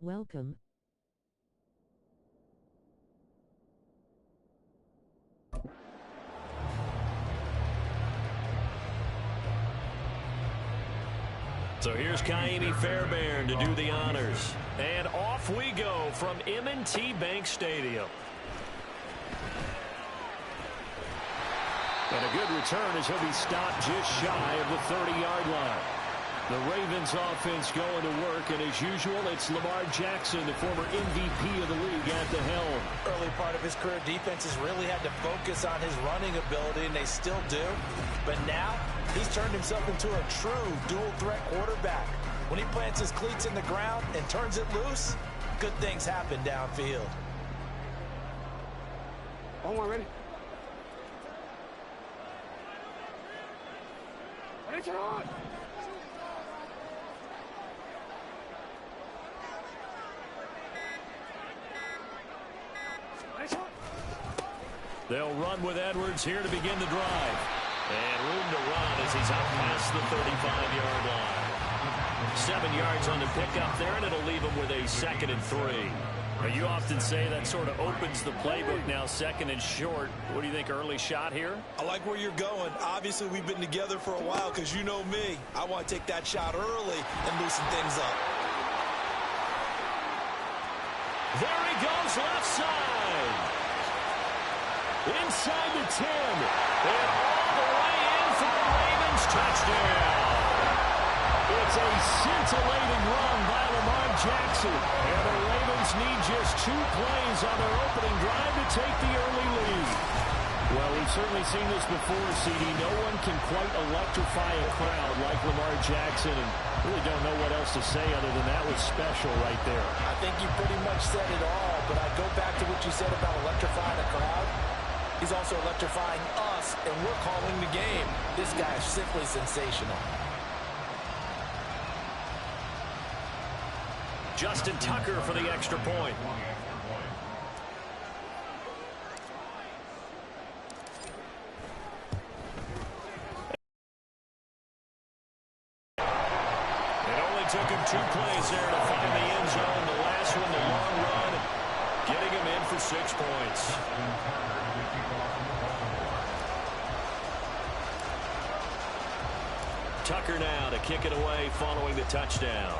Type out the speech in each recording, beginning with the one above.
Welcome. So here's Kaimi Fairbairn to do the honors. And off we go from M&T Bank Stadium. And a good return as he'll be stopped just shy of the 30-yard line. The Ravens offense going to work, and as usual, it's Lamar Jackson, the former MVP of the league, at the helm. Early part of his career, defenses really had to focus on his running ability, and they still do. But now, he's turned himself into a true dual-threat quarterback. When he plants his cleats in the ground and turns it loose, good things happen downfield. One more, ready? Ready, on! They'll run with Edwards here to begin the drive. And room to run as he's out past the 35-yard line. 7 yards on the pickup there, and it'll leave him with a 2nd and 3. Now, you often say that sort of opens the playbook now, 2nd and short. What do you think, early shot here? I like where you're going. Obviously, we've been together for a while because you know me. I want to take that shot early and loosen things up. There he goes, left side. Inside the 10. And all the way in for the Ravens touchdown. It's a scintillating run by Lamar Jackson. And the Ravens need just 2 plays on their opening drive to take the early lead. Well, we've certainly seen this before, CD. No one can quite electrify a crowd like Lamar Jackson, and really don't know what else to say other than that was special right there. I think you pretty much said it all, but I go back to what you said about electrifying a crowd. He's also electrifying us, and we're calling the game. This guy is simply sensational. Justin Tucker for the extra point. It only took him 2 plays there to find the end zone. The last one, the long run, getting him in for 6 points. Tucker now to kick it away following the touchdown.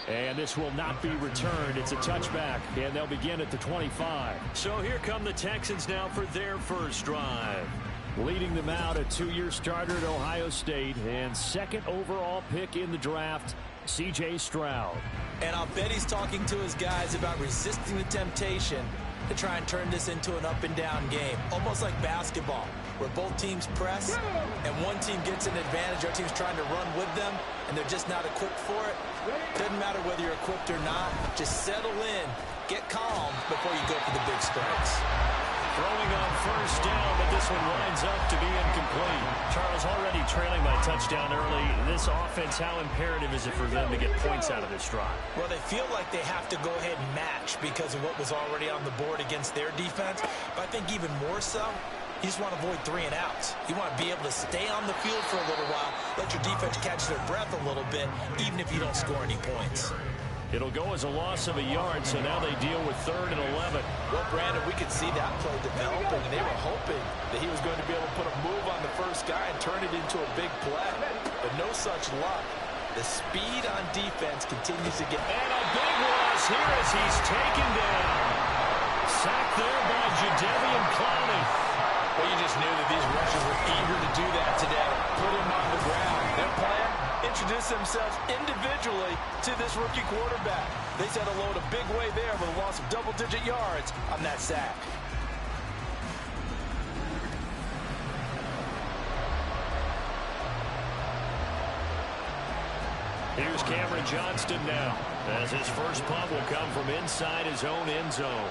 And this will not be returned. It's a touchback, and they'll begin at the 25. So here come the Texans now for their first drive. Leading them out, a 2-year starter at Ohio State, and 2nd overall pick in the draft, C.J. Stroud. And I'll bet he's talking to his guys about resisting the temptation to try and turn this into an up-and-down game, almost like basketball, where both teams press, and one team gets an advantage, our team's trying to run with them, and they're just not equipped for it. Doesn't matter whether you're equipped or not, just settle in, get calm before you go for the big strikes. Throwing on first down, but this one winds up to be incomplete. Charles, already trailing by touchdown early. This offense, how imperative is it for them to get points out of this drive? Well, they feel like they have to go ahead and match because of what was already on the board against their defense. But I think even more so, you just want to avoid 3 and outs. You want to be able to stay on the field for a little while, let your defense catch their breath a little bit, even if you don't score any points. It'll go as a loss of a yard, so now they deal with 3rd and 11. Well, Brandon, we could see that play developing, and they were hoping that he was going to be able to put a move on the first guy and turn it into a big play. But no such luck. The speed on defense continues to get... And a big loss here as he's taken down. Sacked there by Jadeveon Clowney. Well, you just knew that these rushers were eager to do that today. Put him on the ground. Their plan? Introduce themselves individually to this rookie quarterback. They said hello to big way there with a loss of double-digit yards on that sack. Here's Cameron Johnston now, as his first punt will come from inside his own end zone.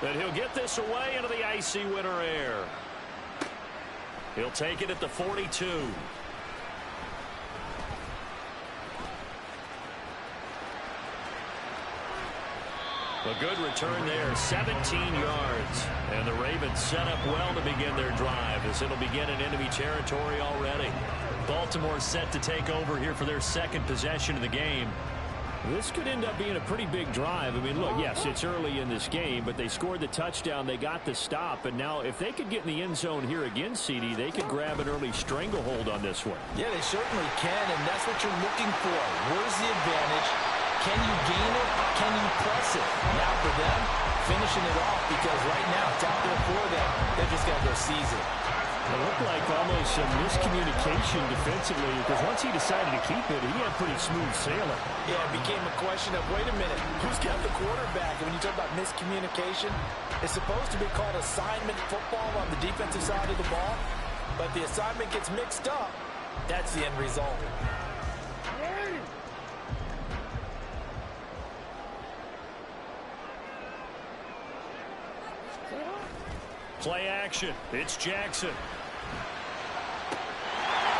And he'll get this away into the icy winter air. He'll take it at the 42. A good return there, 17 yards. And the Ravens set up well to begin their drive as it'll begin in enemy territory already. Baltimore set to take over here for their second possession of the game. This could end up being a pretty big drive. I mean, look, yes, it's early in this game, but they scored the touchdown. They got the stop. And now if they could get in the end zone here again, CD, they could grab an early stranglehold on this one. Yeah, they certainly can, and that's what you're looking for. Where's the advantage? Can you gain it? Can you press it? Now for them, finishing it off, because right now it's out there for them. They're just going to go seize it. It looked like almost some miscommunication defensively, because once he decided to keep it, he had pretty smooth sailing. Yeah, it became a question of, wait a minute, who's got the quarterback? And when you talk about miscommunication, it's supposed to be called assignment football on the defensive side of the ball, but the assignment gets mixed up. That's the end result. Play action. It's Jackson.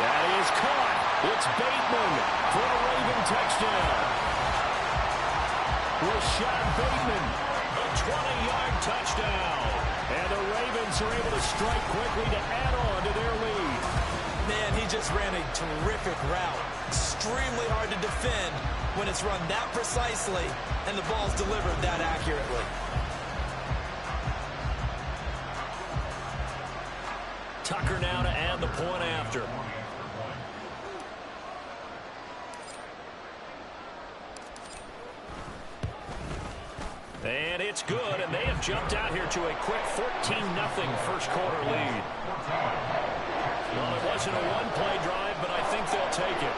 That is caught. It's Bateman for a Raven touchdown. Rashad Bateman, a 20-yard touchdown. And the Ravens are able to strike quickly to add on to their lead. Man, he just ran a terrific route. Extremely hard to defend when it's run that precisely and the ball's delivered that accurately. Tucker now to add the point after. And it's good, and they have jumped out here to a quick 14-0 first quarter lead. Well, it wasn't a one-play drive, but I think they'll take it.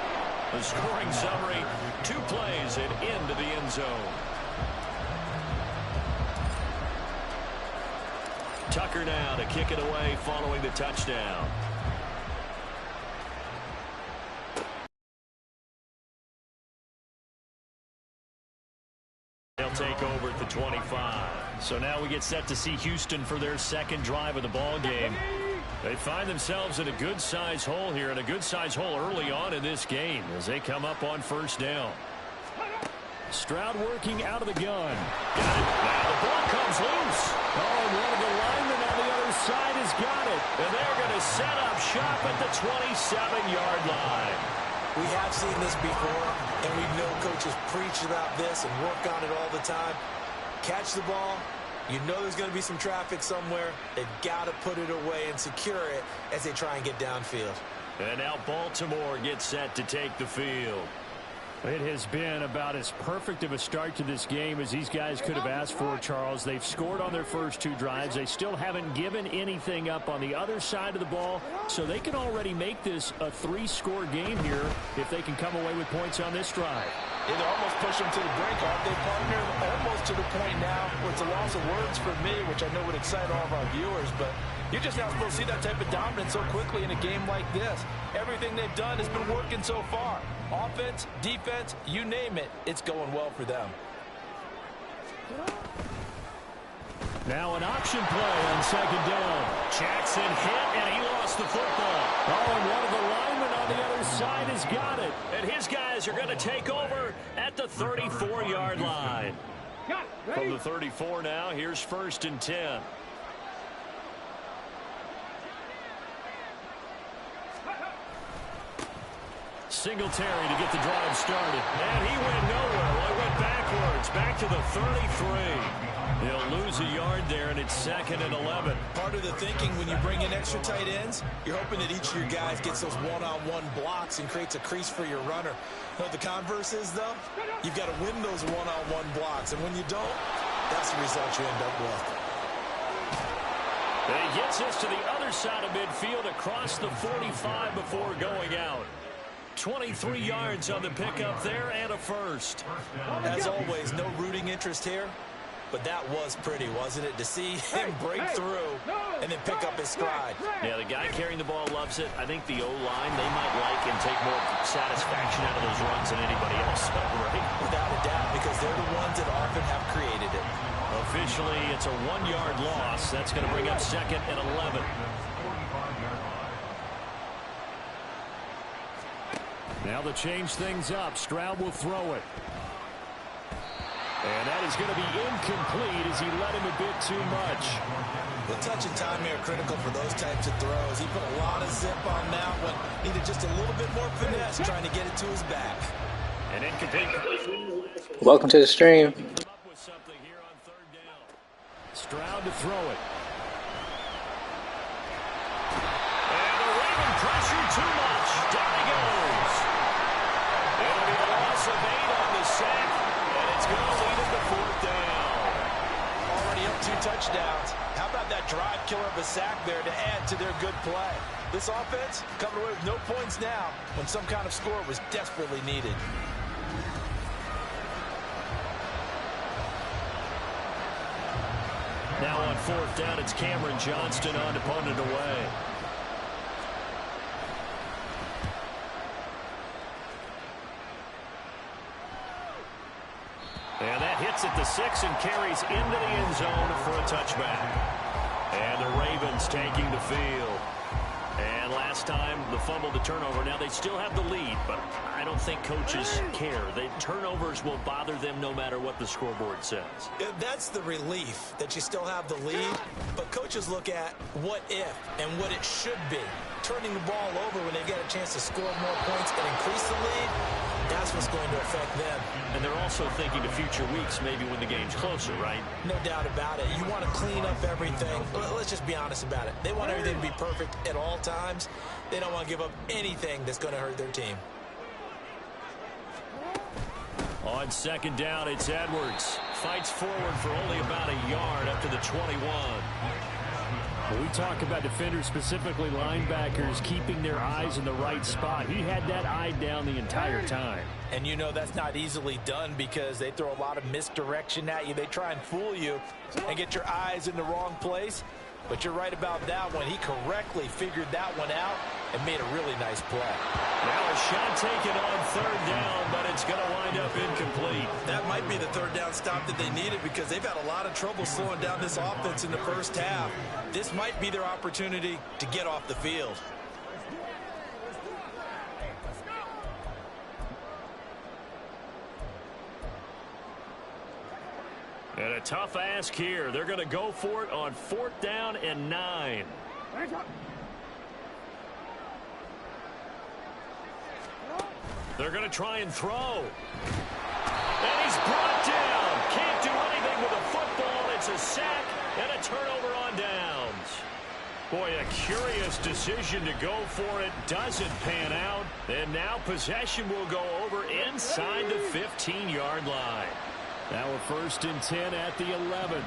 The scoring summary, 2 plays and into the end zone. Tucker now to kick it away following the touchdown. They'll take over at the 25. So now we get set to see Houston for their second drive of the ball game. They find themselves in a good-sized hole here, and a good-sized hole early on in this game as they come up on first down. Stroud working out of the gun. Got it. Now the ball comes loose. Oh, and one of the linemen on the other side has got it. And they're going to set up shop at the 27-yard line. We have seen this before, and we know coaches preach about this and work on it all the time. Catch the ball. You know there's going to be some traffic somewhere. They've got to put it away and secure it as they try and get downfield. And now Baltimore gets set to take the field. It has been about as perfect of a start to this game as these guys could have asked for, Charles. They've scored on their first 2 drives. They still haven't given anything up on the other side of the ball, so they can already make this a 3-score game here if they can come away with points on this drive. It almost pushed them to the brink, aren't they, partner? Almost to the point now where it's a loss of words for me, which I know would excite all of our viewers, but you're just not supposed to see that type of dominance so quickly in a game like this. Everything they've done has been working so far. Offense, defense, you name it, it's going well for them. Now an option play on second down. Jackson hit, and he lost the football. Oh, and one of the linemen on the other side has got it. And his guys are going to take over at the 34-yard line. From the 34 now, here's 1st and 10. Singletary to get the drive started. And he went nowhere. Well, he went backwards. Back to the 33. They'll lose a yard there, and it's 2nd and 11. Part of the thinking when you bring in extra tight ends, you're hoping that each of your guys gets those one-on-one blocks and creates a crease for your runner. What the converse is, though, you've got to win those one-on-one blocks, and when you don't, that's the result you end up with. And he gets us to the other side of midfield across the 45 before going out. 23 yards on the pickup there and a first. As always, no rooting interest here, but that was pretty, wasn't it? To see him break through and then pick up his stride. Yeah, the guy carrying the ball loves it. I think the O-line, they might like and take more satisfaction out of those runs than anybody else, right? Without a doubt, because they're the ones that often have created it. Officially, it's a 1-yard loss. That's going to bring up 2nd and 11. Now to change things up, Stroud will throw it. And that is going to be incomplete as he led him a bit too much. The touch and time here are critical for those types of throws. He put a lot of zip on that one. Needed just a little bit more finesse trying to get it to his back. And incomplete. Welcome to the stream. Stroud to throw it. And the Raven pressure too much. Down he goes. It'll be the loss of 8 on the sack, and it's going to lead him to 4th down. Already up 2 touchdowns. How about that drive killer of a sack there to add to their good play? This offense coming away with no points now when some kind of score was desperately needed. Now on 4th down, it's Cameron Johnston on to punt it away. And that hits at the 6 and carries into the end zone for a touchback. And the Ravens taking the field. And last time, the fumble, the turnover. Now, they still have the lead, but I don't think coaches care. The turnovers will bother them no matter what the scoreboard says. That's the relief, that you still have the lead. But coaches look at what if and what it should be. Turning the ball over when they get a chance to score more points and increase the lead, that's what's going to affect them. And they're also thinking to future weeks, maybe when the game's closer, right? No doubt about it. You want to clean up everything. Let's just be honest about it. They want everything to be perfect at all times. They don't want to give up anything that's going to hurt their team. On 2nd down, it's Edwards. Fights forward for only about a yard up to the 21. When we talk about defenders, specifically linebackers, keeping their eyes in the right spot, he had that eye down the entire time. And you know that's not easily done because they throw a lot of misdirection at you. They try and fool you and get your eyes in the wrong place. But you're right about that one. He correctly figured that one out and made a really nice play. Now a shot taken on 3rd down, but it's going to wind up incomplete. That might be the 3rd down stop that they needed because they've had a lot of trouble slowing down this offense in the first half. This might be their opportunity to get off the field. And a tough ask here. They're going to go for it on 4th down and 9. They're going to try and throw. And he's brought down. Can't do anything with a football. It's a sack and a turnover on downs. Boy, a curious decision to go for it. Doesn't pan out. And now possession will go over inside the 15-yard line. Now we're 1st and 10 at the 11.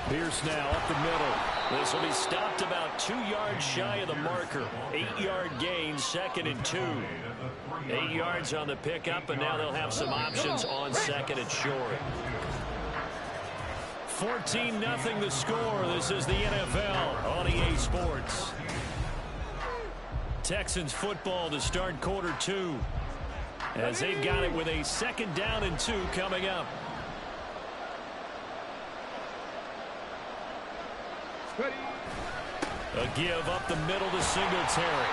Pierce now up the middle. This will be stopped about 2 yards shy of the marker. 8-yard gain, 2nd and 2. 8 yards on the pickup, and now they'll have some options on 2nd and short. 14-0 the score. This is the NFL on EA Sports. Texans football to start quarter 2 as they've got it with a 2nd down and 2 coming up. A give up the middle to Singletary.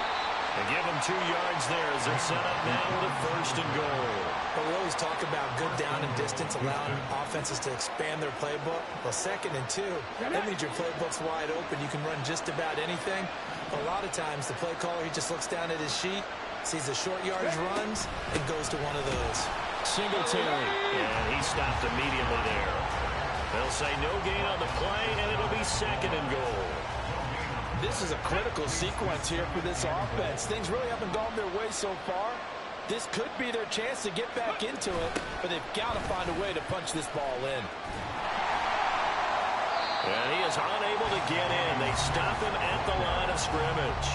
They give him 2 yards there as they're set up now with a 1st and goal. But we always talk about good down and distance, allowing offenses to expand their playbook. Well, 2nd and 2, that means your playbook's wide open. You can run just about anything. A lot of times, the play caller, he just looks down at his sheet, sees the short yardage runs, and goes to one of those. Singletary, and he stopped immediately there. They'll say no gain on the play, and it'll be 2nd and goal. This is a critical sequence here for this offense. Things really haven't gone their way so far. This could be their chance to get back into it, but they've got to find a way to punch this ball in. And he is unable to get in. They stop him at the line of scrimmage.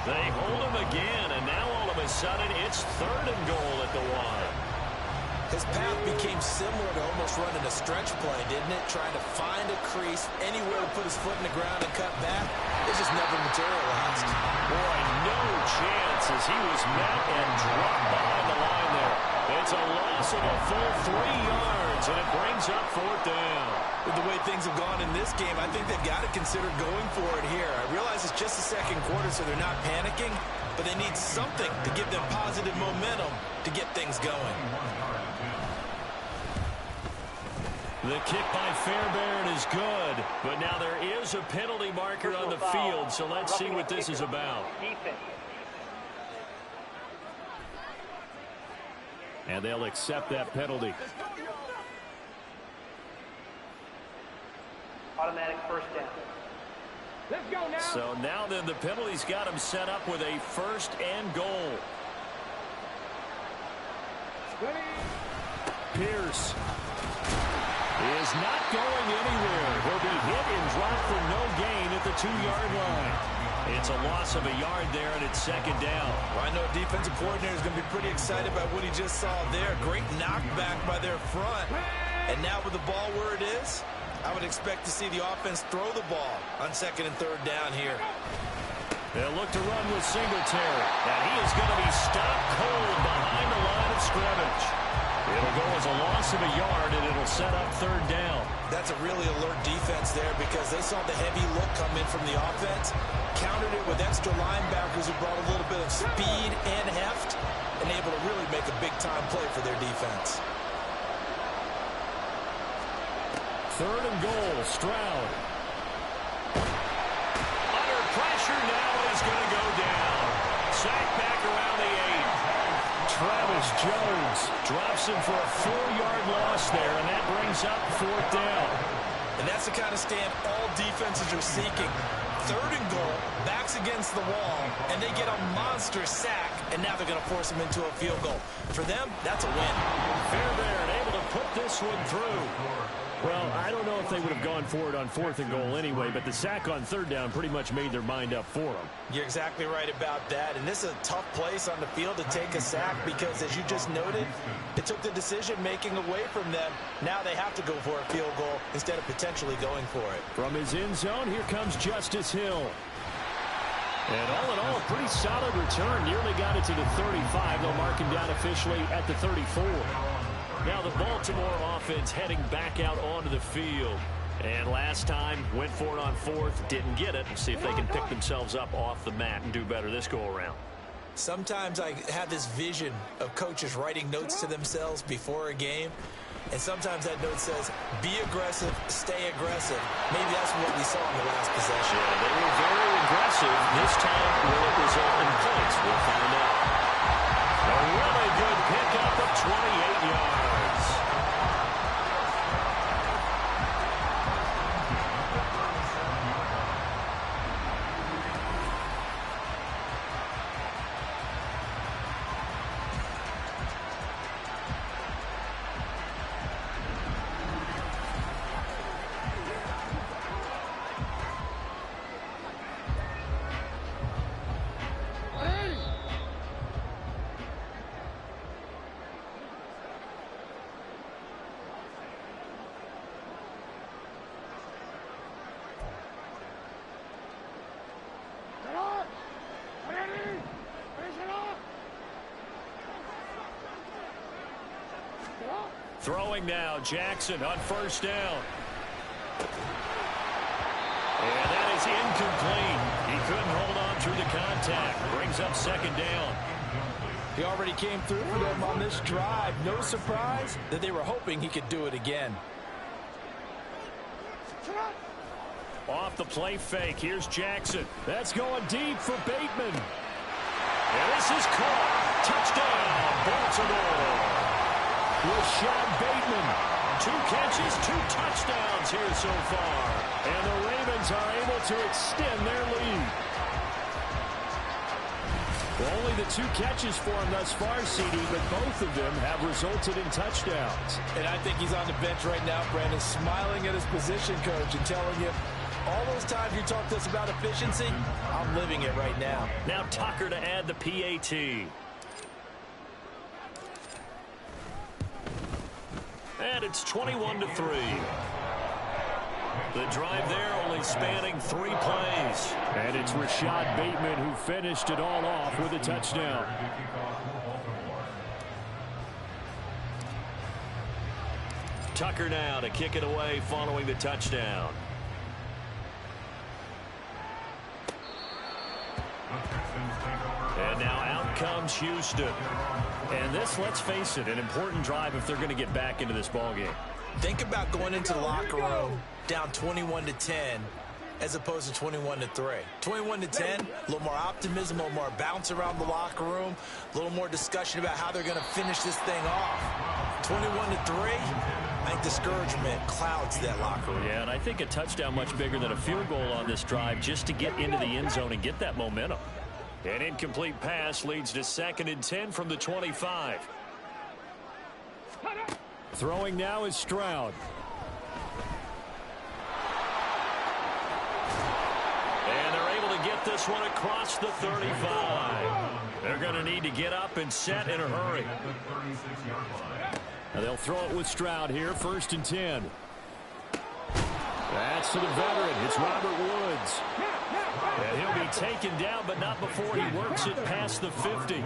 They hold him again, and now all of a sudden it's 3rd and goal at the 1. His path became similar to almost running a stretch play, didn't it? Trying to find a crease, anywhere to put his foot in the ground and cut back. It just never materialized. Boy, no chance as he was met and dropped behind the line there. It's a loss of a full 3 yards, and it brings up 4th down. With the way things have gone in this game, I think they've got to consider going for it here. I realize it's just the second quarter, so they're not panicking, but they need something to give them positive momentum to get things going. The kick by Fairbairn is good, but now there is a penalty marker on the field, so let's see what this is about. And they'll accept that penalty. Automatic first down. Let's go now. So now then the penalty's got him set up with a 1st and goal. Pierce is not going anywhere. He'll be hit and dropped for no gain at the 2-yard line. It's a loss of a yard there, and it's 2nd down. Well, I know a defensive coordinator is going to be pretty excited about what he just saw there. Great knockback by their front. And now with the ball where it is, I would expect to see the offense throw the ball on 2nd and 3rd down here. They'll look to run with Singletary. And he is going to be stopped cold behind the line of scrimmage. It'll go as a loss of a yard, and it'll set up 3rd down. That's a really alert defense there because they saw the heavy look come in from the offense, countered it with extra linebackers who brought a little bit of speed and heft, and able to really make a big-time play for their defense. 3rd and goal, Stroud. Under pressure now, he's going to go down. Sacked back around the 8. Travis Jones drops him for a 4-yard loss there, and that brings up 4th down. And that's the kind of stand all defenses are seeking. 3rd and goal, backs against the wall, and they get a monster sack, and now they're going to force him into a field goal. For them, that's a win. Fairbairn able to put this one through. Well, I don't know if they would have gone for it on 4th and goal anyway, but the sack on 3rd down pretty much made their mind up for them. You're exactly right about that, and this is a tough place on the field to take a sack because, as you just noted, it took the decision-making away from them. Now they have to go for a field goal instead of potentially going for it. From his end zone, here comes Justice Hill. And all in all, a pretty solid return. Nearly got it to the 35. They'll mark him down officially at the 34. Now the Baltimore offense heading back out onto the field. And last time, went for it on 4th, didn't get it. See if they can pick themselves up off the mat and do better this go-around. Sometimes I have this vision of coaches writing notes to themselves before a game. And sometimes that note says, be aggressive, stay aggressive. Maybe that's what we saw in the last possession. Yeah, they were very aggressive. This time, will it result in points? We'll find out. A really good pickup of 28 yards. Throwing now, Jackson on 1st down. And that is incomplete. He couldn't hold on through the contact. Brings up 2nd down. He already came through for them on this drive. No surprise that they were hoping he could do it again. Off the play fake, here's Jackson. That's going deep for Bateman. And this is caught. Touchdown, Baltimore. Rashad Bateman, 2 catches, 2 touchdowns here so far. And the Ravens are able to extend their lead. Well, only the 2 catches for him thus far, CD, but both of them have resulted in touchdowns. And I think he's on the bench right now, Brandon, smiling at his position coach and telling him, all those times you talked to us about efficiency, I'm living it right now. Now Tucker to add the PAT. And it's 21-3. The drive there only spanning 3 plays. And it's Rashad Bateman who finished it all off with a touchdown. Tucker now to kick it away following the touchdown. And now out comes Houston. And this, let's face it, an important drive if they're going to get back into this ballgame. Think about going into the locker room down 21-10 as opposed to 21-3. 21-10, a little more optimism, a little more bounce around the locker room, a little more discussion about how they're going to finish this thing off. 21-3, I think discouragement clouds that locker room. Yeah, and I think a touchdown much bigger than a field goal on this drive just to get into the end zone and get that momentum. An incomplete pass leads to 2nd and 10 from the 25. Throwing now is Stroud. And they're able to get this one across the 35. They're going to need to get up and set in a hurry. Now they'll throw it with Stroud here, 1st and 10. That's to the veteran. It's Robert Woods. And he'll be taken down, but not before he works it past the 50.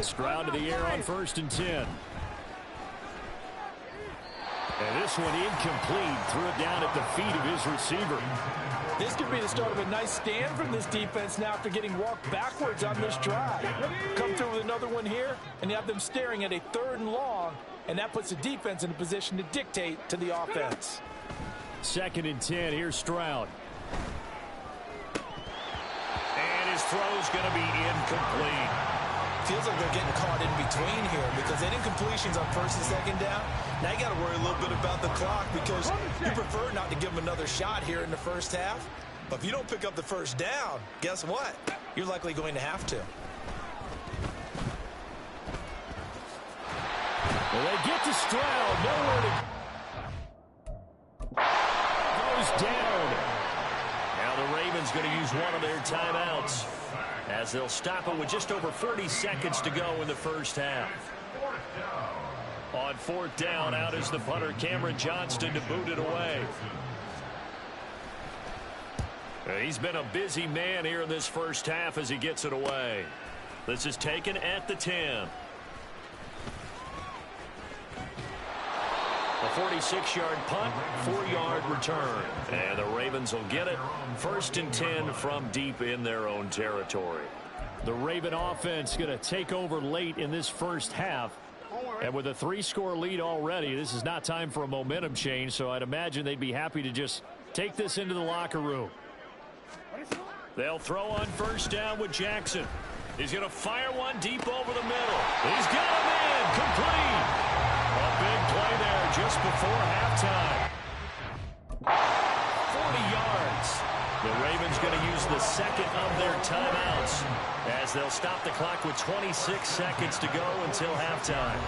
Stroud to the air on 1st and 10. And this one incomplete. Threw it down at the feet of his receiver. This could be the start of a nice stand from this defense now after getting walked backwards on this drive. Come through with another one here, and you have them staring at a 3rd and long, and that puts the defense in a position to dictate to the offense. 2nd and 10. Here's Stroud. And his throw's going to be incomplete. Feels like they're getting caught in between here because they did incompletions on 1st and 2nd down. Now you got to worry a little bit about the clock because you prefer not to give them another shot here in the first half. But if you don't pick up the 1st down, guess what? You're likely going to have to. Well, they get to Stroud. Nowhere to goes down. Now the Ravens going to use one of their timeouts as they'll stop it with just over 40 seconds to go in the first half. On 4th down, out is the punter, Cameron Johnston, to boot it away. He's been a busy man here in this first half as he gets it away. This is taken at the 10. A 46-yard punt, 4-yard return. And the Ravens will get it. 1st and 10 from deep in their own territory. The Raven offense going to take over late in this first half. And with a 3-score lead already, this is not time for a momentum change, so I'd imagine they'd be happy to just take this into the locker room. They'll throw on 1st down with Jackson. He's going to fire one deep over the middle. He's got him in, complete. A big play there just before halftime. 40 yards. The Ravens going to use the 2nd of their timeouts as they'll stop the clock with 26 seconds to go until halftime.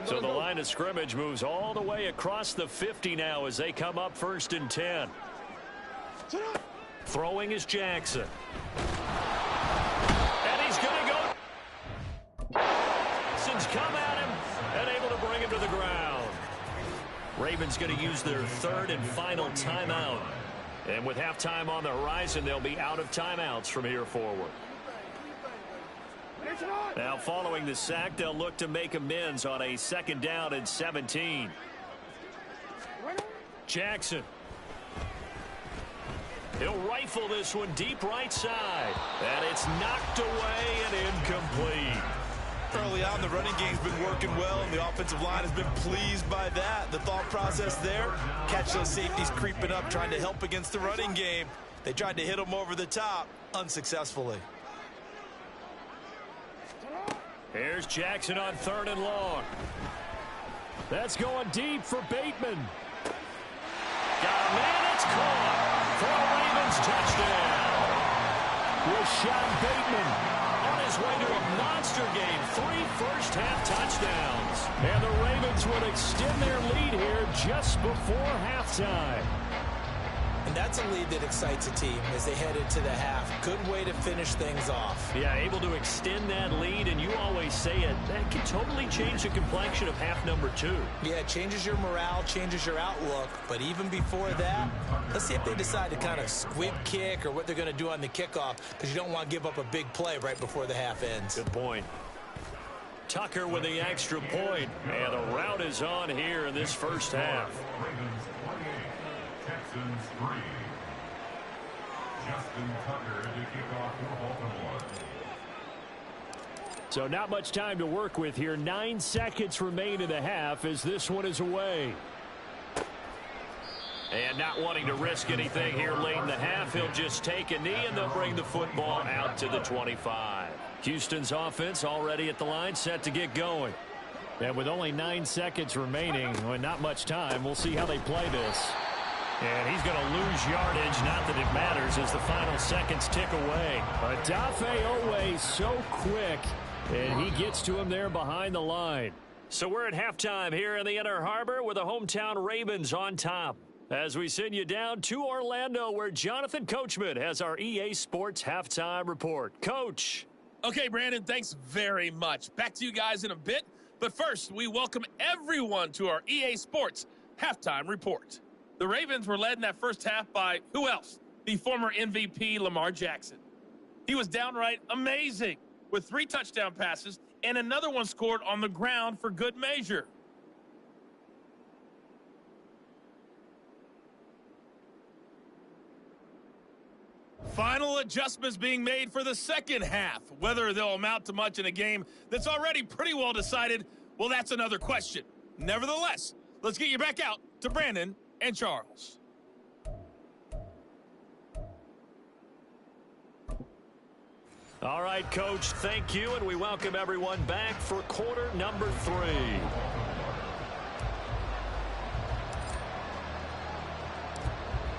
So the line of scrimmage moves all the way across the 50 now as they come up 1st and 10. Throwing is Jackson. And he's going to go. Jackson's come at him and able to bring him to the ground. Ravens going to use their 3rd and final timeout. And with halftime on the horizon, they'll be out of timeouts from here forward. Now following the sack, they'll look to make amends on a 2nd down and 17. Jackson. He'll rifle this one deep right side. And it's knocked away and incomplete. Early on, the running game's been working well, and the offensive line has been pleased by that. The thought process there, catch those safeties creeping up, trying to help against the running game. They tried to hit them over the top, unsuccessfully. Here's Jackson on 3rd and long. That's going deep for Bateman. Got a man, it's caught for a Ravens touchdown. Rashawn Bateman On his way to a monster game, 3 first-half touchdowns. And the Ravens would extend their lead here just before halftime. And that's a lead that excites a team as they head into the half. Good way to finish things off. Yeah, able to extend that lead, and you always say it, that can totally change the complexion of half number 2. Yeah, it changes your morale, changes your outlook. But even before that, let's see if they decide to kind of squib kick or what they're going to do on the kickoff, because you don't want to give up a big play right before the half ends. Good point. Tucker with the extra point, and the rout is on here in this first half. Texans 3. Justin Tucker to kick off for Baltimore. So not much time to work with here. 9 seconds remain in the half as this one is away. And not wanting to risk anything here late in the half, he'll just take a knee and they'll bring the football out to the 25. Houston's offense already at the line, set to get going. And with only 9 seconds remaining, well, not much time, we'll see how they play this. And he's going to lose yardage, not that it matters, as the final seconds tick away. Odafe Owe so quick, and he gets to him there behind the line. So we're at halftime here in the Inner Harbor with the hometown Ravens on top. As we send you down to Orlando, where Jonathan Coachman has our EA Sports Halftime Report. Coach. Okay, Brandon, thanks very much. Back to you guys in a bit. But first, we welcome everyone to our EA Sports Halftime Report. The Ravens were led in that first half by who else? The former MVP, Lamar Jackson. He was downright amazing with 3 touchdown passes and another one scored on the ground for good measure. Final adjustments being made for the second half. Whether they'll amount to much in a game that's already pretty well decided, well, that's another question. Nevertheless, let's get you back out to Brandon and Charles. All right, Coach, thank you, and we welcome everyone back for quarter number 3.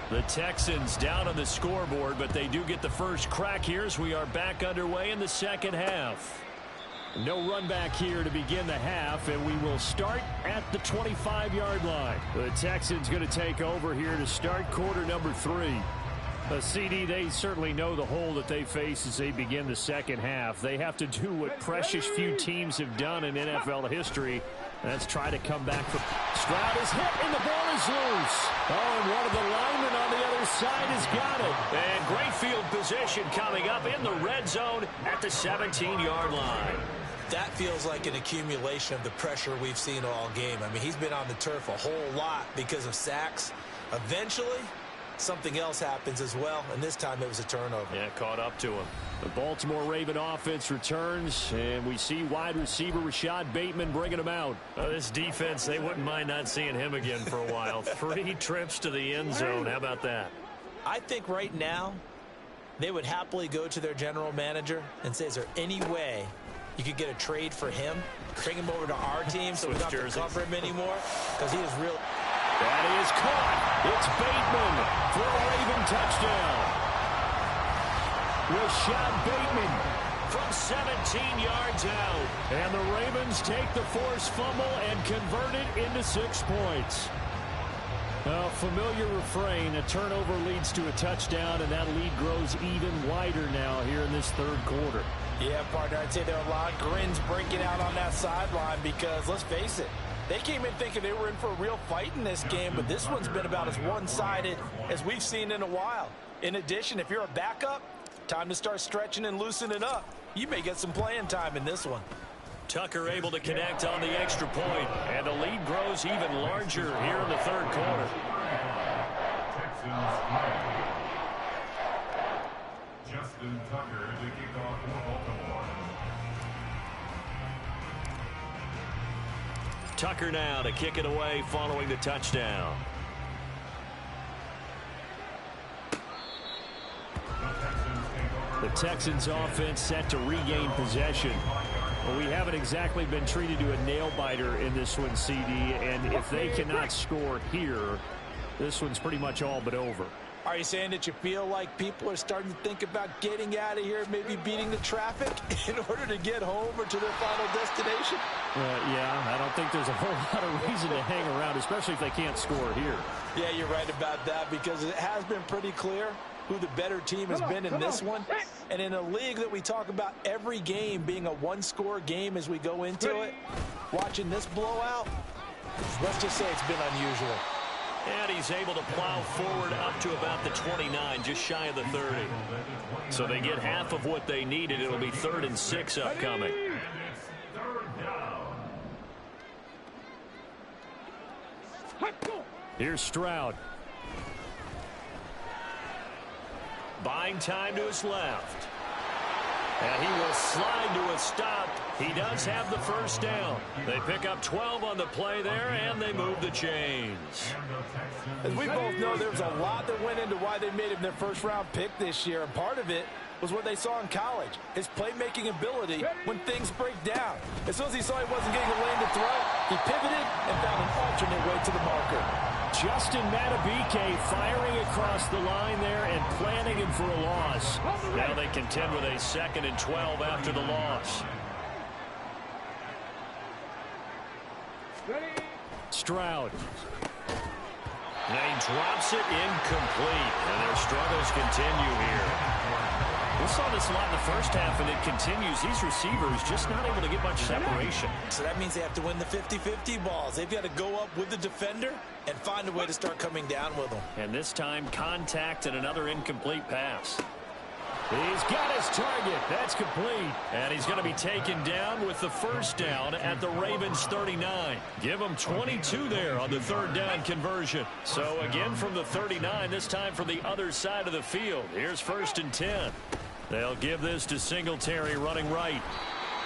The Texans down on the scoreboard, but they do get the first crack here as we are back underway in the second half. No run back here to begin the half, and we will start at the 25-yard line. The Texans going to take over here to start quarter number 3. A CD, they certainly know the hole that they face as they begin the second half. They have to do what precious few teams have done in NFL history. That's try to come back. Stroud is hit, and the ball is loose. Oh, and one of the linemen on the other side has got it. And great field position coming up in the red zone at the 17-yard line. That feels like an accumulation of the pressure we've seen all game. I mean, he's been on the turf a whole lot because of sacks. Eventually, something else happens as well, and this time it was a turnover. Yeah, caught up to him. The Baltimore Raven offense returns, and we see wide receiver Rashad Bateman bringing him out. This defense, they wouldn't mind not seeing him again for a while. 3 trips to the end zone. How about that? I think right now they would happily go to their general manager and say, is there any way you could get a trade for him, bring him over to our team so we don't have to cover him anymore? Because he is real. That is caught. It's Bateman for a Raven touchdown. Rashad Bateman from 17 yards out. And the Ravens take the forced fumble and convert it into 6 points. A familiar refrain, a turnover leads to a touchdown, and that lead grows even wider now here in this third quarter. Yeah, partner, I'd say there are a lot of grins breaking out on that sideline because, let's face it, they came in thinking they were in for a real fight in this game, but this one's been about as one-sided as we've seen in a while. In addition, if you're a backup, time to start stretching and loosening up. You may get some playing time in this one. Tucker able to connect on the extra point, and the lead grows even larger here in the third quarter. Texans 3. Justin Tucker to kick off for Baltimore. Tucker now to kick it away following the touchdown. The Texans offense set to regain possession. Well, we haven't exactly been treated to a nail-biter in this one, CD, and if they cannot score here, this one's pretty much all but over. Are you saying that you feel like people are starting to think about getting out of here, maybe beating the traffic in order to get home or to their final destination? Yeah, I don't think there's a whole lot of reason to hang around, especially if they can't score here. Yeah, you're right about that, because it has been pretty clear who the better team has been in this one. And in a league that we talk about every game being a one-score game as we go into it, watching this blowout, let's just say it's been unusual. And he's able to plow forward up to about the 29, just shy of the 30. So they get half of what they needed. It'll be 3rd and 6 upcoming. Here's Stroud. Buying time to his left. And he will slide to a stop. He does have the first down. They pick up 12 on the play there, and they move the chains. As we both know, there's a lot that went into why they made him their first-round pick this year, and part of it was what they saw in college, his playmaking ability when things break down. As soon as he saw he wasn't getting a lane to throw, he pivoted and found an alternate way to the marker. Justin Matabike firing across the line there and planting him for a loss. Now they contend with a 2nd and 12 after the loss. Stroud. And he drops it incomplete, and their struggles continue here. We saw this a lot in the first half, and it continues. These receivers just not able to get much separation. So that means they have to win the 50-50 balls. They've got to go up with the defender and find a way to start coming down with them. And this time, contact and another incomplete pass. He's got his target. That's complete. And he's going to be taken down with the first down at the Ravens 39. Give them 22 there on the 3rd down conversion. So again from the 39, this time from the other side of the field. Here's 1st and 10. They'll give this to Singletary running right.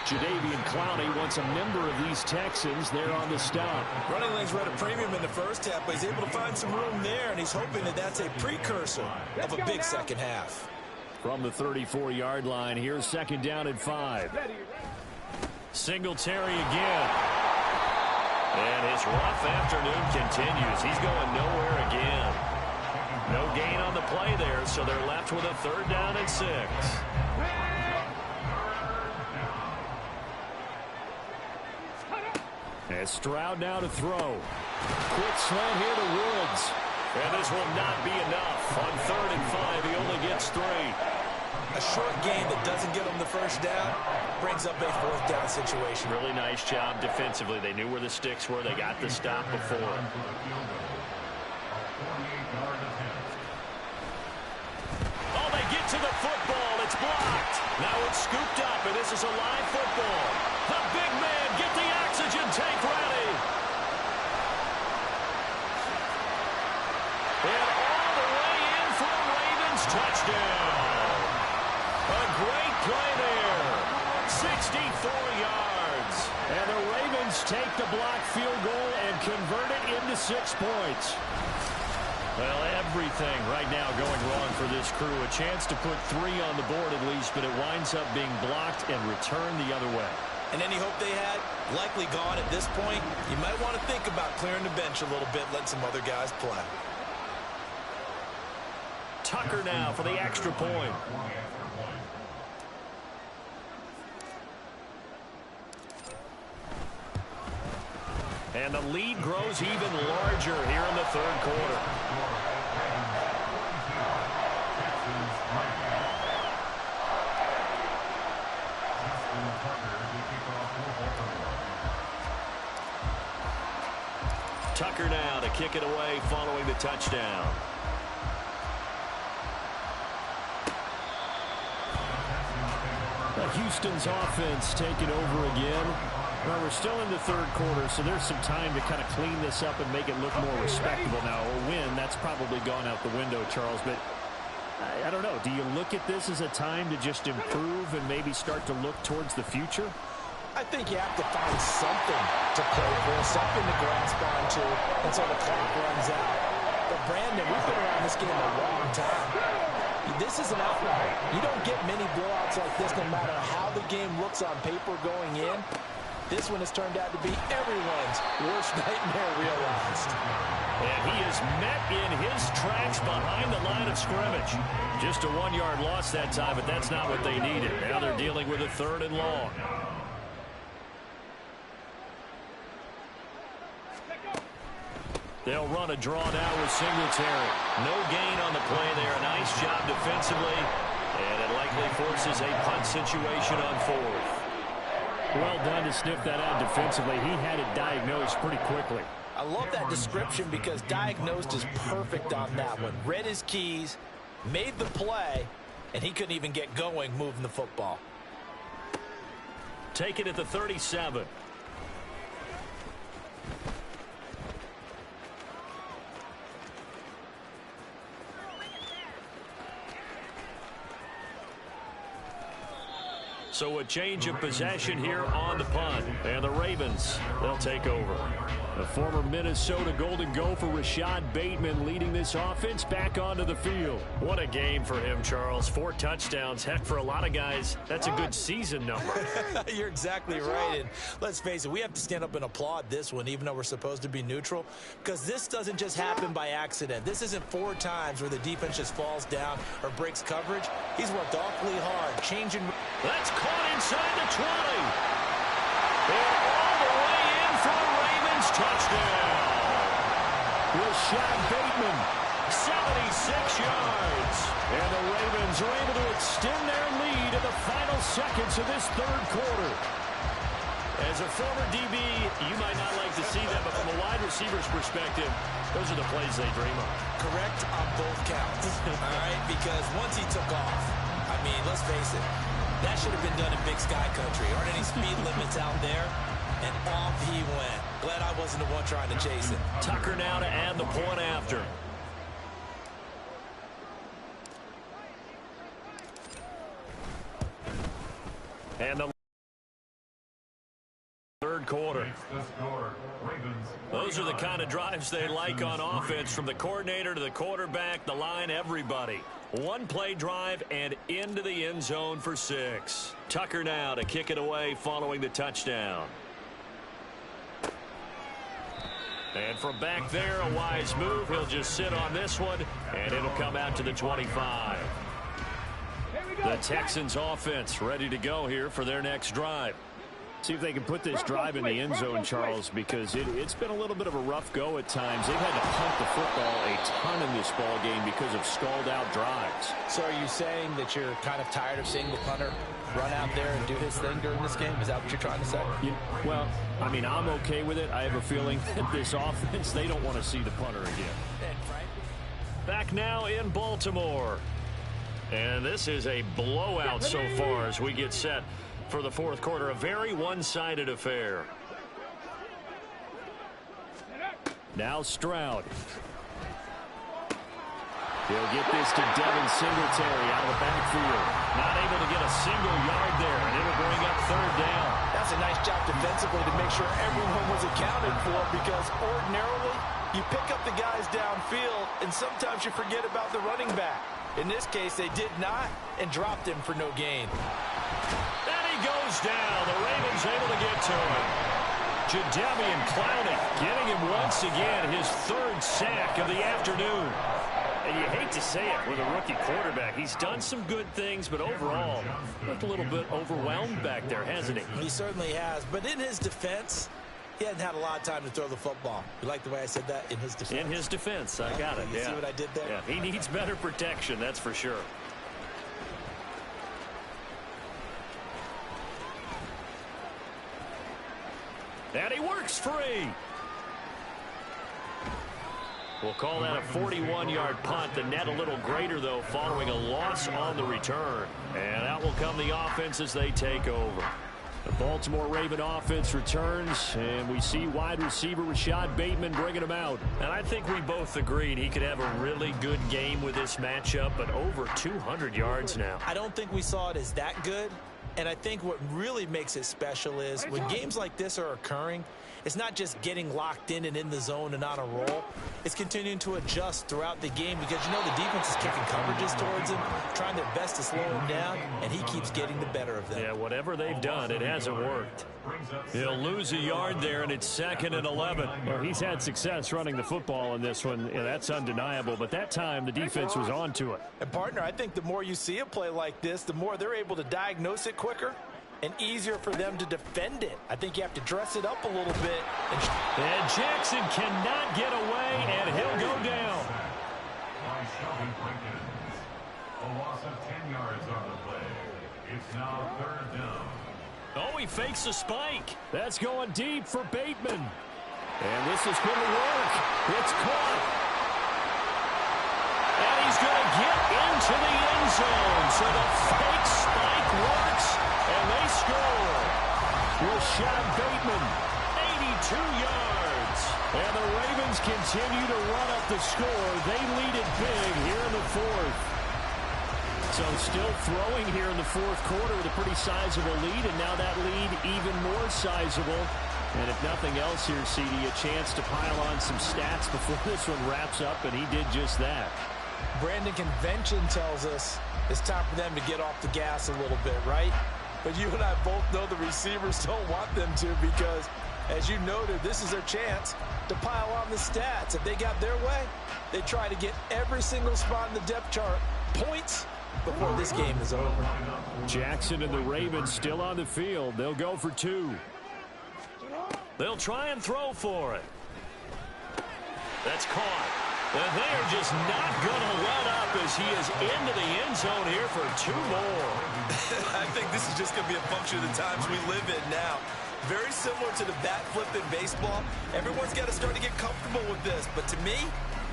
Jadeveon Clowney wants a member of these Texans there on the stop. Running lanes were at a premium in the first half, but he's able to find some room there, and he's hoping that that's a precursor of a big second half. From the 34-yard line, here's 2nd down and 5. Singletary again. And his rough afternoon continues. He's going nowhere again. No gain on the play there, so they're left with a 3rd down and 6. And Stroud now to throw. Quick slant here to Woods. And this will not be enough. On 3rd and 5, he only gets 3. A short game that doesn't get him the first down brings up a 4th down situation. Really nice job defensively. They knew where the sticks were. They got the stop before. Oh, they get to the football. It's blocked. Now it's scooped up, and this is a live football. The big man, get the oxygen tank ready. And all the way in for a Ravens touchdown. A great play there. 64 yards. And the Ravens take the blocked field goal and convert it into 6 points. Well, everything right now going wrong for this crew. A chance to put 3 on the board at least, but it winds up being blocked and returned the other way. And any hope they had, likely gone at this point. You might want to think about clearing the bench a little bit, let some other guys play. Tucker now for the extra point. And the lead grows even larger here in the 3rd quarter. Tucker now to kick it away following the touchdown. Houston's offense taking over again. Well, we're still in the 3rd quarter, so there's some time to kind of clean this up and make it look more respectable. Now, a win, that's probably gone out the window, Charles, but I don't know. Do you look at this as a time to just improve and maybe start to look towards the future? I think you have to find something to play for, something to grasp onto until the clock runs out. But, Brandon, we've been around this game a long time. This is an outlier. You don't get many blowouts like this no matter how the game looks on paper going in. This one has turned out to be everyone's worst nightmare realized. And he is met in his tracks behind the line of scrimmage. Just a 1-yard loss that time, but that's not what they needed. Now they're dealing with a 3rd and long. They'll run a draw now with Singletary. No gain on the play there. Nice job defensively. And it likely forces a punt situation on fourth. Well done to sniff that out defensively. He had it diagnosed pretty quickly. I love that description because diagnosed is perfect on that one. Read his keys, made the play, and he couldn't even get going moving the football. Take it at the 37. So a change of possession here on the punt. And the Ravens, they'll take over. The former Minnesota Golden Gopher Rashad Bateman leading this offense back onto the field. What a game for him, Charles. 4 touchdowns. Heck, for a lot of guys, that's a good season number. You're exactly right. And let's face it, we have to stand up and applaud this one, even though we're supposed to be neutral, because this doesn't just happen by accident. This isn't 4 times where the defense just falls down or breaks coverage. He's worked awfully hard, changing. That's caught inside the 20. And all the way in for the Ravens touchdown. Rashad Bateman, 76 yards. And the Ravens are able to extend their lead in the final seconds of this third quarter. As a former DB, you might not like to see that, but from a wide receiver's perspective, those are the plays they dream of. Correct on both counts. All right, because once he took off, I mean, let's face it, that should have been done in Big Sky Country. Aren't any speed limits out there? And off he went. Glad I wasn't the one trying to chase it. Tucker now to add the point after. And the third quarter. Those are the kind of drives they like on offense, from the coordinator to the quarterback, the line, everybody. One play drive and into the end zone for 6. Tucker now to kick it away following the touchdown. And from back there, a wise move. He'll just sit on this one, and it'll come out to the 25. The Texans offense ready to go here for their next drive. See if they can put this drive in the end zone, Charles, because it's been a little bit of a rough go at times. They've had to punt the football a ton in this ball game because of stalled-out drives. So are you saying that you're kind of tired of seeing the punter run out there and do his thing during this game? Is that what you're trying to say? Well, I mean, I'm okay with it. I have a feeling that this offense, they don't want to see the punter again. Back now in Baltimore. And this is a blowout so far as we get set for the fourth quarter. A very one-sided affair. Now Stroud. He'll get this to Devin Singletary out of the backfield. Not able to get a single yard there, and it'll bring up third down. That's a nice job defensively to make sure everyone was accounted for, because ordinarily you pick up the guys downfield, and sometimes you forget about the running back. In this case, they did not, and dropped him for no gain. And he goes down. The Ravens able to get to him. Jadeveon Clowney getting him once again, his 3rd sack of the afternoon. And you hate to say it with a rookie quarterback. He's done some good things, but overall, looked a little bit overwhelmed back there, hasn't he? He certainly has. But in his defense, he hadn't had a lot of time to throw the football. You like the way I said that? In his defense. In his defense. I got it. You see what I did there? Yeah, he needs better protection, that's for sure. And he works free. We'll call that a 41-yard punt. The net a little greater, though, following a loss on the return. And out will come the offense as they take over. The Baltimore Raven offense returns, and we see wide receiver Rashad Bateman bringing him out. And I think we both agreed he could have a really good game with this matchup, but over 200 yards now. I don't think we saw it as that good. And I think what really makes it special is when games like this are occurring, it's not just getting locked in and in the zone and on a roll. It's continuing to adjust throughout the game, because, you know, the defense is kicking coverages towards him, trying their best to slow him down, and he keeps getting the better of them. Yeah, whatever they've done, it hasn't worked. He'll lose a yard there, and it's 2nd and 11. Well, he's had success running the football in this one. Yeah, that's undeniable, but that time the defense was on to it. And, partner, I think the more you see a play like this, the more they're able to diagnose it quicker and easier for them to defend it. I think you have to dress it up a little bit. And Jackson cannot get away, and he'll go down. By Shelby Jenkins. A loss of 10 yards on the play. It's now 3rd down. Oh, he fakes a spike. That's going deep for Bateman. And this is going to work. It's caught. And he's going to get into the end zone. So the fake spike works, and they score. Rashad Bateman, 82 yards. And the Ravens continue to run up the score. They lead it big here in the 4th. So still throwing here in the 4th quarter with a pretty sizable lead, and now that lead even more sizable. And if nothing else here, CD, a chance to pile on some stats before this one wraps up, and he did just that. Brandon, convention tells us it's time for them to get off the gas a little bit, right? But you and I both know the receivers don't want them to, because, as you noted, this is their chance to pile on the stats. If they got their way, they try to get every single spot in the depth chart points before this game is over. Jackson and the Ravens still on the field. They'll go for 2. They'll try and throw for it. That's caught. And they're just not going to let up as he is into the end zone here for 2 more. I think this is just going to be a function of the times we live in now. Very similar to the bat flip in baseball. Everyone's got to start to get comfortable with this. But to me,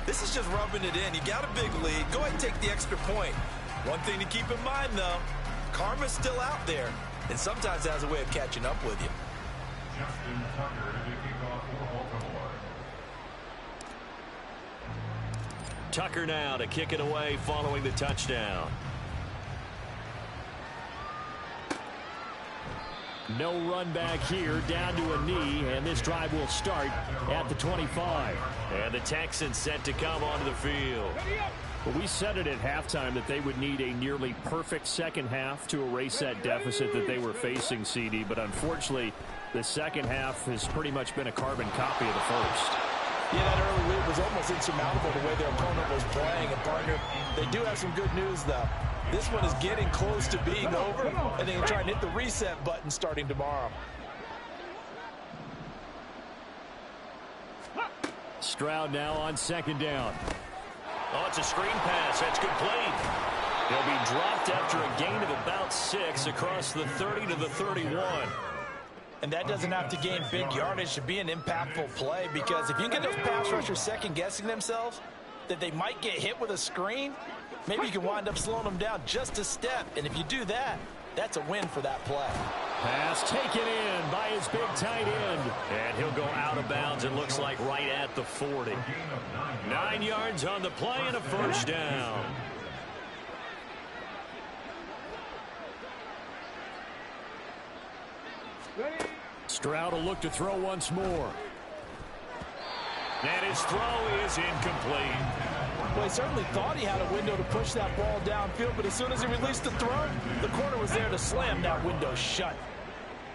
this is just rubbing it in. You got a big lead. Go ahead and take the extra point. One thing to keep in mind, though, karma's still out there, and sometimes has a way of catching up with you. Justin Tucker to kick off for Baltimore. Tucker now to kick it away following the touchdown. No run back here, down to a knee, and this drive will start at the 25. And the Texans set to come onto the field. Well, we said it at halftime that they would need a nearly perfect second half to erase that deficit that they were facing, CD, but unfortunately, the second half has pretty much been a carbon copy of the first. Yeah, that early lead was almost insurmountable the way their opponent was playing. And, partner, they do have some good news, though. This one is getting close to being over, and they can try and hit the reset button starting tomorrow. Stroud now on 2nd down. Oh, it's a screen pass. That's complete. He'll be dropped after a gain of about 6 across the 30 to the 31. And that doesn't have to gain big yardage to be an impactful play, because if you get those pass rushers second-guessing themselves that they might get hit with a screen, maybe you can wind up slowing them down just a step. And if you do that, that's a win for that play. Pass taken in by his big tight end. And he'll go out of bounds, it looks like, right at the 40. 9 yards on the play and a first down. Stroud will look to throw once more. And his throw is incomplete. Well, he certainly thought he had a window to push that ball downfield, but as soon as he released the throw, the corner was there to slam that window shut.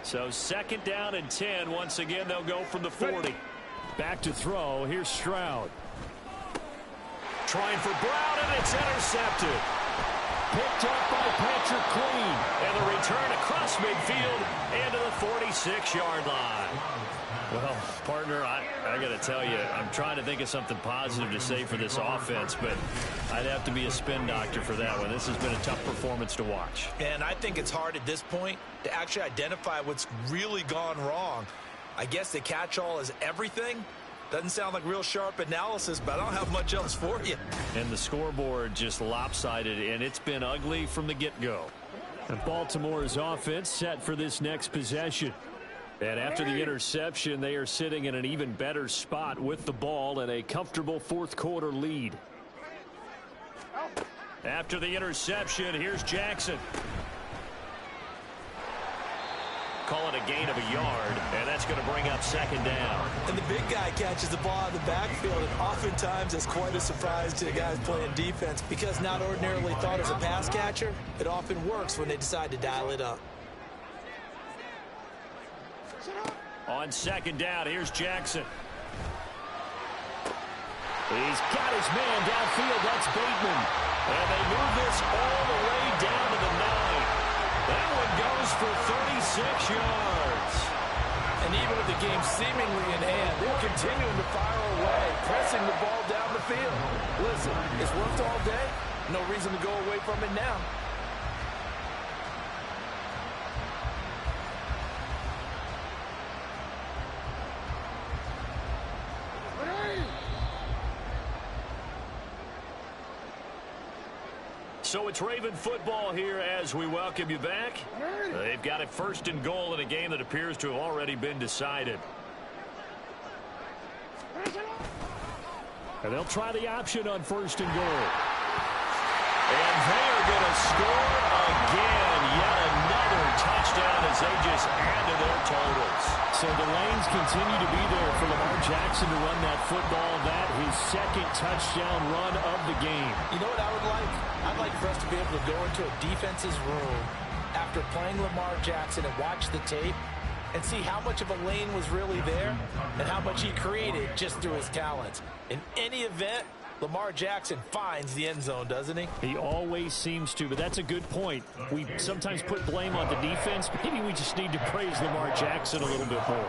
So 2nd down and 10. Once again, they'll go from the 40. Back to throw. Here's Stroud. Trying for Brown, and it's intercepted. Picked up by Patrick Queen. And the return across midfield and to the 46-yard line. Well, partner, I got to tell you, I'm trying to think of something positive to say for this offense, but I'd have to be a spin doctor for that one. This has been a tough performance to watch. And I think it's hard at this point to actually identify what's really gone wrong. I guess the catch-all is everything. Doesn't sound like real sharp analysis, but I don't have much else for you. And the scoreboard just lopsided, and it's been ugly from the get-go. And Baltimore's offense set for this next possession. And after the interception, they are sitting in an even better spot with the ball and a comfortable 4th quarter lead. After the interception, here's Jackson. Call it a gain of a yard, and that's going to bring up 2nd down. And the big guy catches the ball in the backfield, and oftentimes it's quite a surprise to the guys playing defense, because not ordinarily thought as a pass catcher, it often works when they decide to dial it up. On 2nd down, here's Jackson. He's got his man downfield. That's Bateman. And they move this all the way down to the 9. That one goes for game seemingly in hand. They're continuing to fire away, pressing the ball down the field. Listen, it's worked all day. No reason to go away from it now. So it's Raven football here as we welcome you back. They've got it 1st and goal in a game that appears to have already been decided. And they'll try the option on 1st and goal. And they are going to score again. Yet another touchdown as they just add to their totals. So the lanes continue to be there for Lamar Jackson to run that football. That his 2nd touchdown run of the game. You know what I would like? I'd like for us to be able to go into a defense's room after playing Lamar Jackson and watch the tape and see how much of a lane was really there and how much he created just through his talents. In any event, Lamar Jackson finds the end zone, doesn't he? He always seems to, but that's a good point. We sometimes put blame on the defense. Maybe we just need to praise Lamar Jackson a little bit more.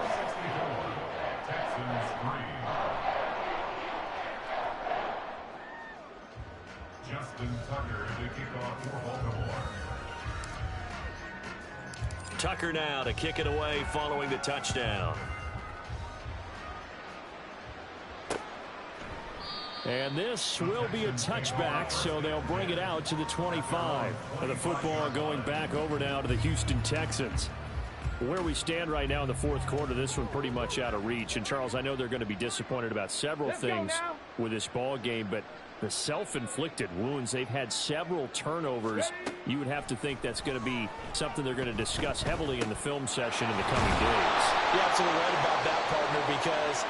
Justin Tucker to kick off for Baltimore. Tucker now to kick it away following the touchdown. And this will be a touchback, so they'll bring it out to the 25. And the football going back over now to the Houston Texans. Where we stand right now in the 4th quarter, this one pretty much out of reach. And, Charles, I know they're going to be disappointed about several things with this ball game, but the self-inflicted wounds, they've had several turnovers. You would have to think that's going to be something they're going to discuss heavily in the film session in the coming days. You're absolutely right about that, partner, because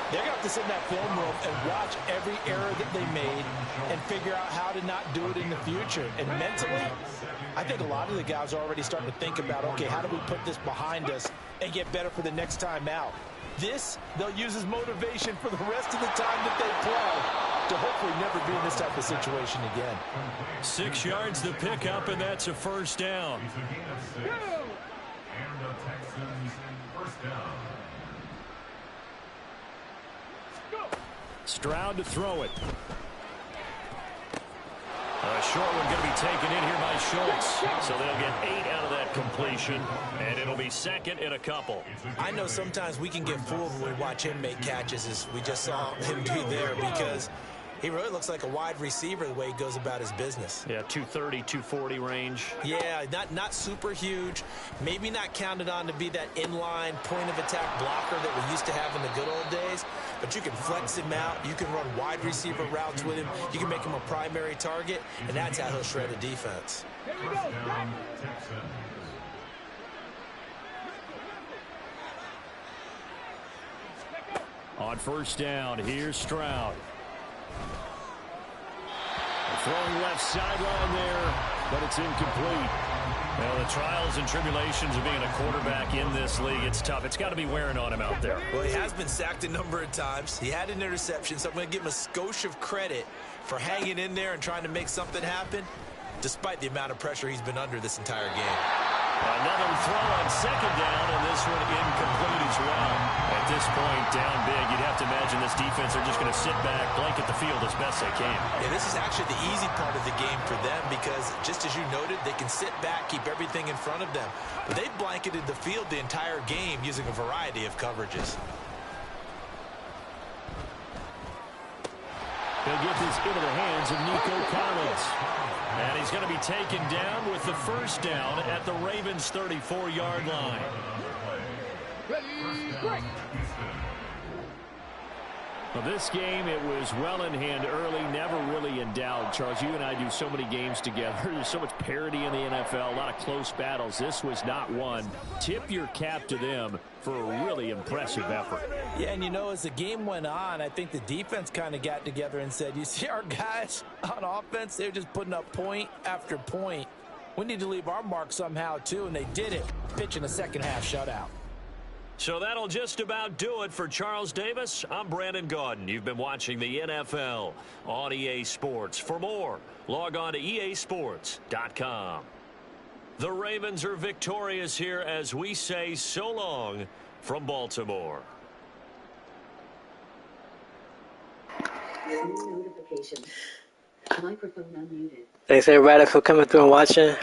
they're going to have to sit in that film room and watch every error that they made and figure out how to not do it in the future. And mentally, I think a lot of the guys are already starting to think about, okay, how do we put this behind us and get better for the next time out? This, they'll use as motivation for the rest of the time that they play to hopefully never be in this type of situation again. 6 yards the pickup, and that's a 1st down. It's a gain of 6. And the Texans 1st down. Stroud to throw it. A short one going to be taken in here by Schultz. So they'll get 8 out of that completion, and it'll be 2nd and a couple. I know sometimes we can get fooled when we watch him make catches, as we just saw him do there, because he really looks like a wide receiver the way he goes about his business. Yeah, 230, 240 range. Yeah, not super huge. Maybe not counted on to be that inline point-of-attack blocker that we used to have in the good old days. But you can flex him out. You can run wide receiver routes with him. You can make him a primary target, and that's how he'll shred a defense. First down, Texans. On 1st down, here's Stroud. Throwing left sideline there, but it's incomplete. Well, the trials and tribulations of being a quarterback in this league, it's tough. It's got to be wearing on him out there. Well, he has been sacked a number of times. He had an interception, so I'm going to give him a skosh of credit for hanging in there and trying to make something happen, despite the amount of pressure he's been under this entire game. Another throw on 2nd down, and this one incomplete as well. At this point, down big, you'd have to imagine this defense are just going to sit back, blanket the field as best they can. Yeah, this is actually the easy part of the game for them because, just as you noted, they can sit back, keep everything in front of them. But they've blanketed the field the entire game using a variety of coverages. They'll get this into the hands of Nico Collins. And he's going to be taken down with the 1st down at the Ravens' 34-yard line. Well, this game, it was well in hand early, never really in doubt. Charles, you and I do so many games together. There's so much parity in the NFL, a lot of close battles. This was not one. Tip your cap to them for a really impressive effort. Yeah, and you know, as the game went on, I think the defense kind of got together and said, you see our guys on offense, they're just putting up point after point. We need to leave our mark somehow, too, and they did it, pitching a second-half shutout. So that'll just about do it for Charles Davis. I'm Brandon Gaudin. You've been watching the NFL on EA Sports. For more, log on to easports.com. The Ravens are victorious here as we say so long from Baltimore. Notification. Microphone unmuted. Thanks everybody for coming through and watching.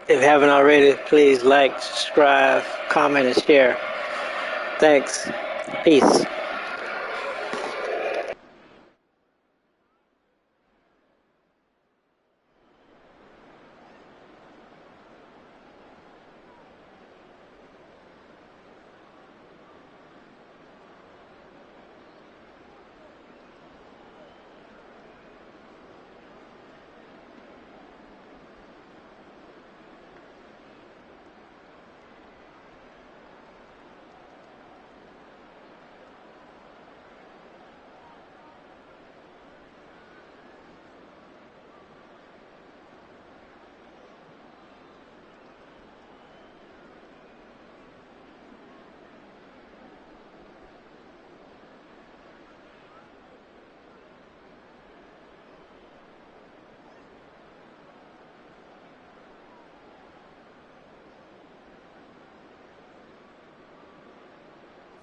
If you haven't already, please like, subscribe, comment, and share. Thanks. Peace.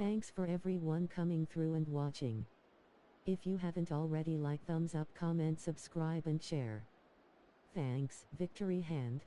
Thanks for everyone coming through and watching. If you haven't already, like, thumbs up, comment, subscribe and share. Thanks, Victory Hand.